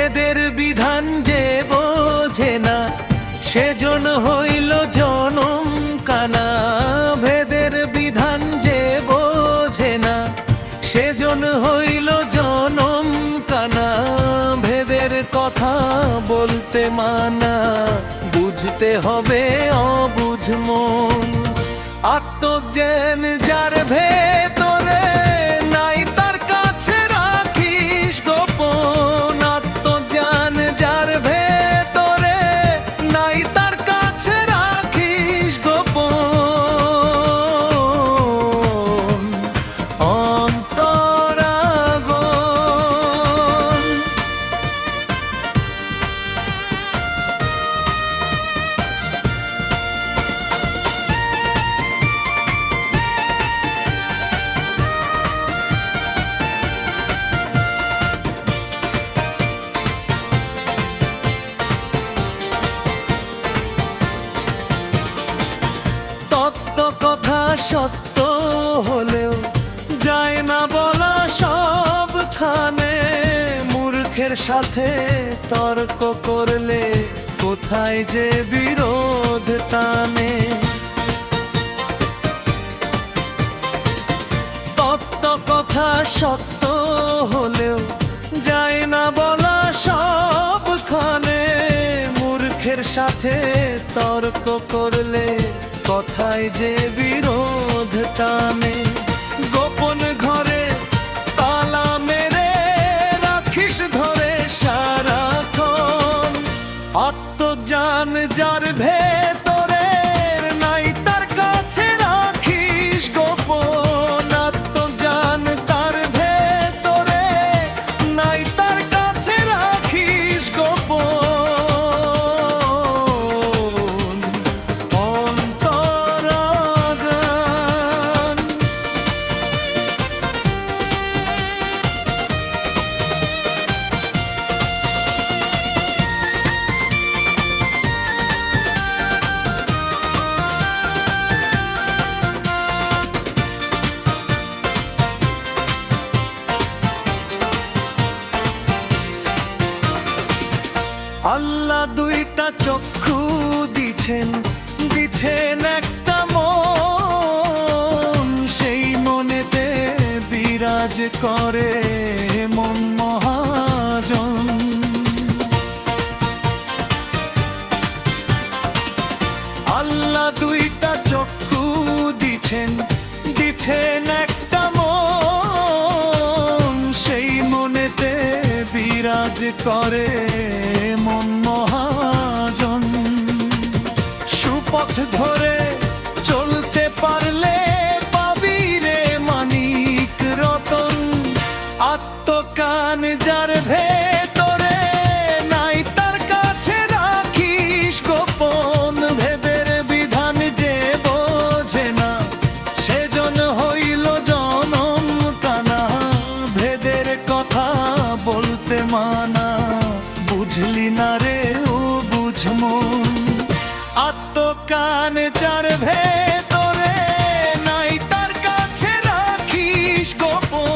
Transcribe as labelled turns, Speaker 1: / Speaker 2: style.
Speaker 1: ভেদের বিধান যে বোঝে না, সেজন হইল জনম কানা। ভেদের বিধান যে বোঝে না, সেজন হইল জনম কানা। ভেদের কথা বলতে মানা, বুঝতে হবে অবুঝ মন। আত্মজ্ঞান যার ভেতরে নাই, তার কাছে রাখিস গোপন। আত্মজ্ঞান যার ভেতরে নাই, তার কাছে রাখিস গোপন। অন্তরাগন তত্ত্ব কথা সত্য হলেও যায় না বলা সবখানে। মূর্খের সাথে তর্ক করলে কোথায় যে বিরোধ টানে। তত্ত্ব কথা সত্য হলেও যায় না বলা সবখানে। মূর্খের সাথে তর্ক করলে কথায় যে বিরোধ টানে। গোপন ঘরে তালা মেরে রাখিস ধরে সারাক্ষণ। আত্মজ্ঞান যার ভেতরে নাই, তার কাছে রাখিস গোপন। আত্মজ্ঞান তার ভেতরে নাই, তার কাছে রাখিস গোপন। অন্তরাগন আল্লাহ দুইটা চক্ষু দিছেন, দিছেন একটা মন। সেই মনেতে বিরাজ করে মন মহাজন। আল্লাহ দুইটা চক্ষু দিছেন, দিছেন একটা মন। সেই মনেতে বিরাজ করে মন মহাজন। সুপথ ধরে চলতে পারলে পাবি রে মানিক রতন। আত্মজ্ঞান যার ভেতরে নাই, তার কাছে রাখিস গোপন। ভেদের বিধান যে বোঝে না, সেজন হইল জনম কানা। ভেদের কথা বলতে মানা, বুঝলি না রে ও বুঝ মন। আত্মজ্ঞান যার ভেতরে নাই, তার কাছে রাখিস গোপন।